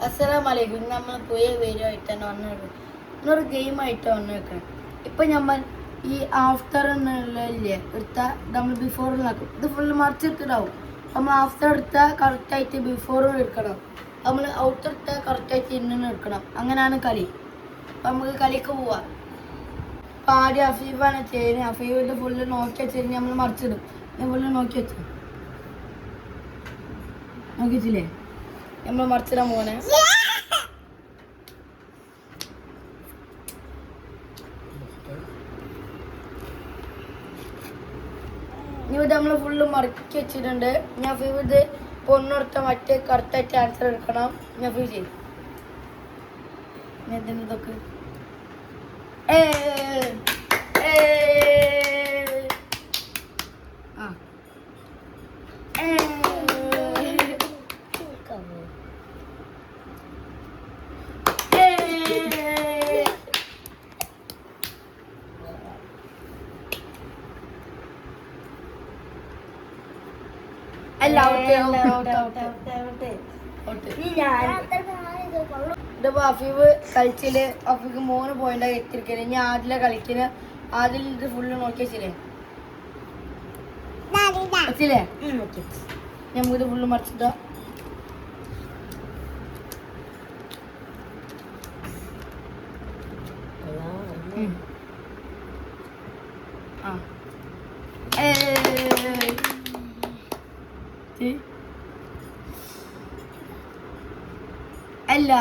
അസ്സലാമലൈക്കും. നമ്മൾ പുതിയ വീഡിയോ ആയിട്ടാണ് വന്നത്. ഇന്നൊരു ഗെയിമായിട്ട് വന്നേക്കണം. ഇപ്പം നമ്മൾ ഈ ആഫ്റ്റർ എന്നുള്ളതില്ലേ എടുത്താൽ നമ്മൾ ബിഫോറിൽ നടക്കും. ഇത് ഫുള്ള് മറിച്ചിട്ടിടാവും. നമ്മൾ ആഫ്റ്റർ എടുത്താൽ കറക്റ്റായിട്ട് ബിഫോറും എടുക്കണം. നമ്മൾ ഔട്ടർ എടുത്താൽ കറക്റ്റായിട്ട് ഇന്നും എടുക്കണം. അങ്ങനെയാണ് കളി. അപ്പം നമുക്ക് കളിക്ക് പോവാം. അപ്പം ആദ്യം അഫീഫാണ് ചെയ്യുന്നത്. അഫീഫിൻ്റെ ഫുള്ള് നോക്കി വെച്ചിട്ട് നമ്മൾ മറിച്ചിടും. ഞാൻ ഫുള്ള് നോക്കി വെച്ചു നോക്കിച്ചില്ലേ നമ്മൾ മറിച്ചിടാൻ പോണേ. ഇവിടെ നമ്മൾ ഫുള്ള് മറക്കി വെച്ചിട്ടുണ്ട്. ഞാൻ ഫീവ് ഇത് പൊണ്ണെടുത്ത മറ്റേ കറക്റ്റായിട്ട് ആൻസർ എടുക്കണം. ഞാൻ ഫീവ് ചെയ്യും. ഇതൊക്കെ ഇതിപ്പോ അഫീഫ് കളിച്ചില് അഫീഫ് 3 പോയിന്റ് എത്തിരിക്കല്. ഇനി ആദില കളിക്കല്. ആദിൽ ഇത് ഫുള്ള് നോക്കി വെച്ചില്ലേ വെച്ചില്ലേ നമുക്ക് ഇത് ഫുള്ള് മറിച്ചിട്ടോ. അല്ല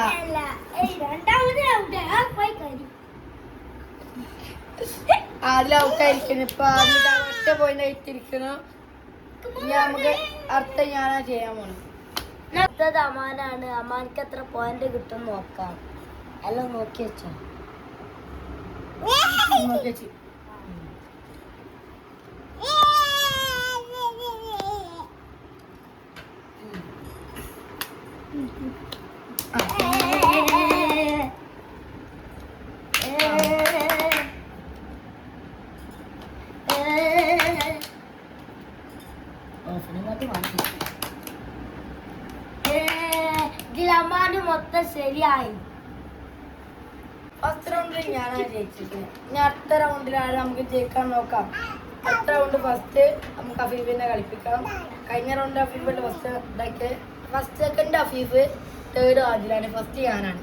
ആദ്യം ഔട്ടായിരിക്കണം. ഇപ്പൊ ആദ്യം ഒറ്റ പോയിന്റ് ആയിട്ടിരിക്കണം. നമുക്ക് അടുത്ത ഞാനാ ചെയ്യാൻ പോണം. അടുത്തത് അമാനാണ്. അമാനക്ക് എത്ര പോയിന്റ് കിട്ടും നോക്കാം. എല്ലാം നോക്കി വെച്ചോ. നോക്കി വെച്ച് അമാന് മൊത്തം ശരിയായി. ഫസ്റ്റ് റൗണ്ടിൽ ഞാനാ ജയിച്ചിരിക്കുന്നത്. ഇനി അടുത്ത റൗണ്ടിലാണ് നമുക്ക് ജയിക്കാൻ നോക്കാം. അടുത്ത റൗണ്ട് ഫസ്റ്റ് നമുക്ക് അഫീഫിനെ കളിപ്പിക്കാം. കഴിഞ്ഞ റൗണ്ട് അഫീഫിന്റെ ഫസ്റ്റ് ഇതാക്കി ഫസ്റ്റ് സെക്കൻഡ് അഫീഫ്, തേർഡ് ആദിലാണ്, ഫസ്റ്റ് ഞാനാണ്.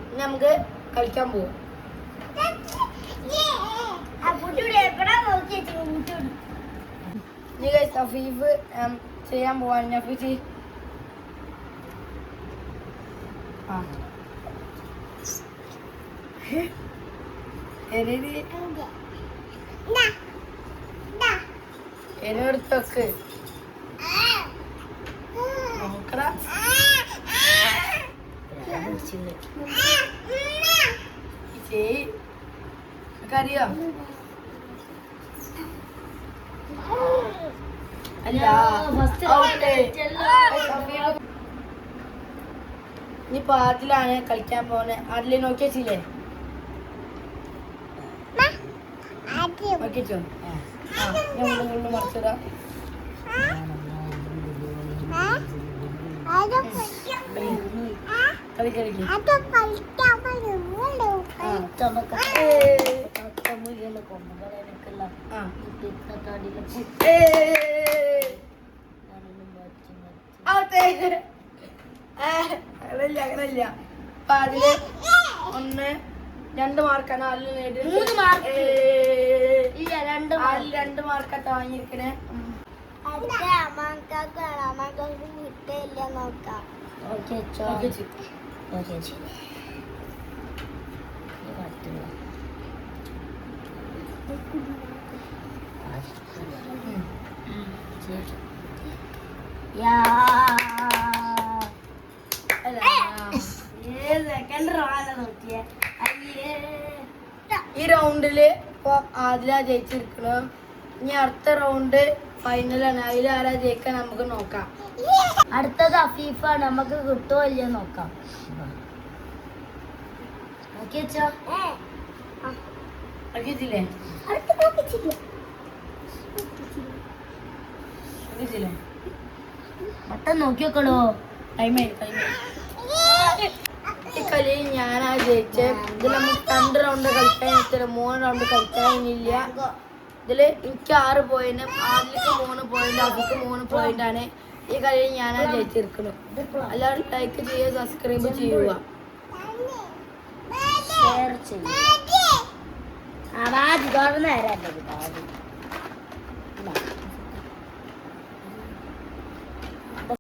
ഇനി നമുക്ക് കളിക്കാൻ പോവാം. ഇനി ഗൈസ് അഫീഫ് ചെയ്യാൻ പോവാൻ അഫീഫ് എടുത്തൊക്കെ നോക്കടാ. അറിയോ അല്ല ഇനിയിപ്പോ ആദിലാണ് കളിക്കാൻ പോണെ. ആദിലെ നോക്കി വെച്ചില്ലേ നോക്കിച്ചോ. ഞാൻ കൊണ്ട് മറിച്ചിടാം. കളി കളിക്കും. അങ്ങനല്ല. അപ്പൊ അതില് 1 2 മാർക്കാണ് അതിൽ നേടി. 3 മാർക്ക്. 2 മാർക്കായിട്ട് വാങ്ങിയിരിക്കണേ. കിട്ടില്ല നോക്കാം. ഈ റൗണ്ടില് ഇപ്പൊ ആദില ജയിച്ചിരിക്കണം. ഇനി അടുത്ത റൗണ്ട് ഫൈനലാണ്. അതിൽ ആരാ ജയിക്കാൻ നമുക്ക് നോക്കാം. അടുത്തത് അഫീഫാണ്. നമുക്ക് കിട്ടുമോ ഇല്ലയോ നോക്കാം. നോക്കിയില്ലേ പെട്ടെന്ന് നോക്കി വെക്കണോ. ടൈമായി ഞാനാ ജയിച്ചത്. ഇതിൽ നമുക്ക് 2 റൗണ്ട് കളിക്കാൻ ഇഷ്ടം, 3 റൗണ്ട് കളിക്കാനില്ല. ഇതിൽ എനിക്ക് 6 പോയിന്റ്, ആദ്യക്ക് 3 പോയിന്റ്, അതിക്ക് 3 പോയിന്റ് ആണ്. ഈ കളിയിൽ ഞാനാ ജയിച്ചിരിക്കണം. എല്ലാവരും ലൈക്ക് ചെയ്യുക, സബ്സ്ക്രൈബ് ചെയ്യുക, ഷെയർ ചെയ്യും.